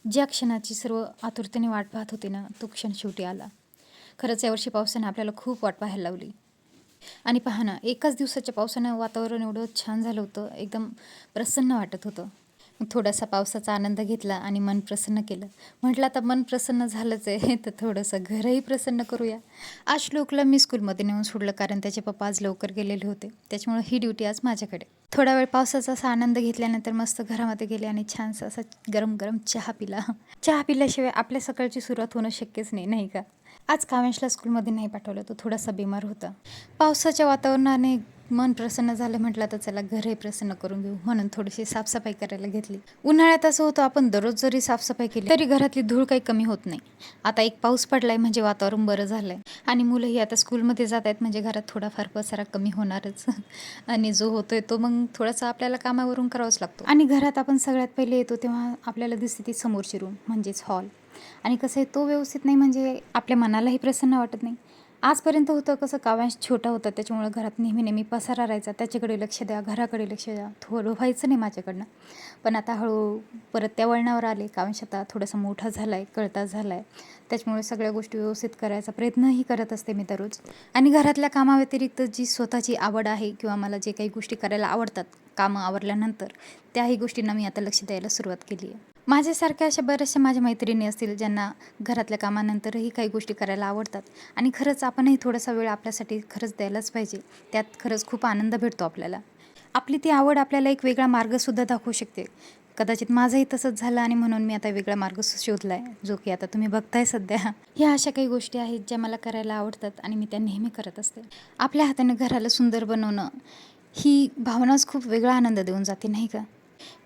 ज्या क्षणाची सर्व आतुरतेने वाट पाहत होते ना, तो क्षण शेवटी आला. खरंच यावर्षी पावसानं आपल्याला खूप वाट पाहायला लावली. आणि पहा ना, एकाच दिवसाच्या पावसानं वातावरण एवढं छान झालं होतं, एकदम प्रसन्न वाटत होतं. मग थोडासा पावसाचा आनंद घेतला आणि मन प्रसन्न केलं. म्हटलं आता मन प्रसन्न झालंच आहे, तर थोडंसं घरही प्रसन्न करूया. आज श्लोकला मी स्कूलमध्ये नेऊन सोडलं, कारण त्याचे पप्पा आज लवकर गेलेले होते. त्याच्यामुळे ही ड्युटी आज माझ्याकडे. थोडा वेळ पावसाचा असा आनंद घेतल्यानंतर मस्त घरामध्ये गेले आणि छानसा असा गरम गरम चहा पिला. चहा पिल्याशिवाय आपल्या सकाळची सुरुवात होणं शक्यच नाही, नाही का? आज काव्यांशला स्कूलमध्ये नाही पाठवलं, तो थोडासा बिमार होता. पावसाच्या वातावरणाने मन प्रसन्न झालं, म्हटलं तर चला घरही प्रसन्न करून घेऊ, म्हणून थोडीशी साफसफाई करायला घेतली. उन्हाळ्यात असं होतं, आपण दररोज जरी साफसफाई केली तरी घरातली धूळ काही कमी होत नाही. आता एक पाऊस पडलाय म्हणजे वातावरण बरं झालंय आणि मुलंही आता स्कूलमध्ये जात आहेत म्हणजे घरात थोडाफार पसारा कमी होणारच. आणि जो होतोय तो मग थोडासा आपल्याला कामावरून करावाच लागतो. आणि घरात आपण सगळ्यात पहिले येतो तेव्हा आपल्याला दिसते ती समोरची रूम म्हणजेच हॉल. आणि कसं आहे, तो व्यवस्थित नाही म्हणजे आपल्या मनालाही प्रसन्न वाटत नाही. आजपर्यंत होतं कसं, काव्यांश छोटा होता त्याच्यामुळं घरात नेहमी नेहमी पसारा राहायचा, त्याच्याकडे लक्ष द्या, घराकडे लक्ष द्या, थोडं व्हायचं नाही माझ्याकडनं. पण आता हळूहळू परत त्या वळणावर आले. काव्यांश आता थोडासा मोठा झाला आहे, कळता झाला आहे, त्याच्यामुळे सगळ्या गोष्टी व्यवस्थित करायचा प्रयत्नही करत असते मी दररोज. आणि घरातल्या कामाव्यतिरिक्त जी स्वतःची आवड आहे किंवा मला जे काही गोष्टी करायला आवडतात कामं आवरल्यानंतर, त्याही गोष्टींना मी आता लक्ष द्यायला सुरुवात केली आहे. माझ्यासारख्या अशा बऱ्याचशा माझ्या मैत्रिणी असतील ज्यांना घरातल्या कामानंतरही काही गोष्टी करायला आवडतात आणि खरंच आपणही थोडासा वेळ आपल्यासाठी खरंच द्यायलाच पाहिजे. त्यात खरंच खूप आनंद भेटतो आपल्याला. आपली ती आवड आपल्याला एक वेगळा मार्गसुद्धा दाखवू शकते. कदाचित माझंही तसंच झालं आणि म्हणून मी आता वेगळा मार्ग शोधला आहे, जो की आता तुम्ही बघताय सध्या. ह्या अशा काही गोष्टी आहेत ज्या मला करायला आवडतात आणि मी त्या नेहमी करत असते. आपल्या हाताने घराला सुंदर बनवणं ही भावनाच खूप वेगळा आनंद देऊन जाते, नाही का?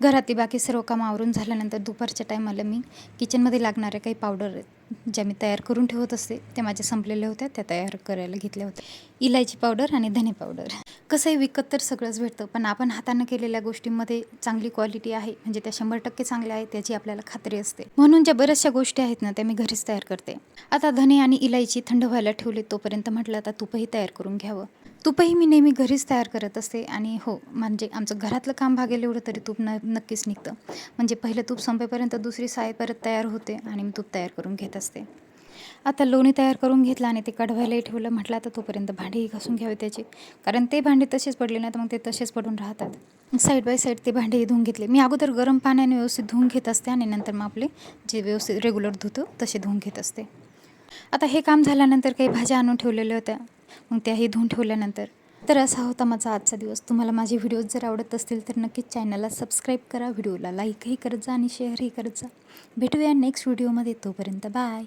घरातली बाकी सर्व कामं आवरून झाल्यानंतर दुपारच्या टायमाला मी किचनमध्ये लागणाऱ्या काही पावडर आहेत ज्या मी तयार करून ठेवत असते, त्या माझ्या संपलेल्या होत्या, त्या तयार करायला घेतल्या होत्या. इलायची पावडर आणि धने पावडर. कसंही विकत तर सगळंच भेटतं, पण आपण हातानं केलेल्या गोष्टींमध्ये चांगली क्वालिटी आहे म्हणजे त्या 100% चांगल्या आहेत त्याची आपल्याला खात्री असते. म्हणून ज्या बऱ्याचशा गोष्टी आहेत ना, त्या मी घरीच तयार करते. आता धने आणि इलायची थंड व्हायला ठेवले, तोपर्यंत म्हटलं आता तूपही तयार करून घ्यावं. तूपही मी नेहमी घरीच तयार करत असते आणि हो, म्हणजे आमचं घरातलं काम भागेल एवढं तरी तूप नक्कीच निघतं. म्हणजे पहिलं तूप संपेपर्यंत दुसरी साय परत तयार होते आणि मी तूप तयार करून घेत असते. आता लोणी तयार करून घेतलं आणि ते कढवायलाही ठेवलं. म्हटलं आता तोपर्यंत भांडेही घासून घ्यावे त्याचे, कारण ते भांडे तसेच पडले नाही तर मग ते तसेच पडून राहतात. साईड बाय साईड ते भांडेही धुवून घेतले. मी अगोदर गरम पाण्याने व्यवस्थित धुवून घेत असते आणि नंतर मग आपले जे व्यवस्थित रेग्युलर धुतो तसे धुवून घेत असते. आता हे काम झाल्यानंतर काही भाज्या आणून ठेवलेल्या होत्या, मग त्याही धुवून ठेवल्यानंतर. तर असा होता माझा आजचा दिवस. तुम्हाला माझे व्हिडिओज जर आवडत असतील तर नक्कीच चॅनलला सबस्क्राईब करा, व्हिडिओला लाईकही करत जा आणि शेअरही करत जा. भेटूया नेक्स्ट व्हिडिओमध्ये. तोपर्यंत बाय.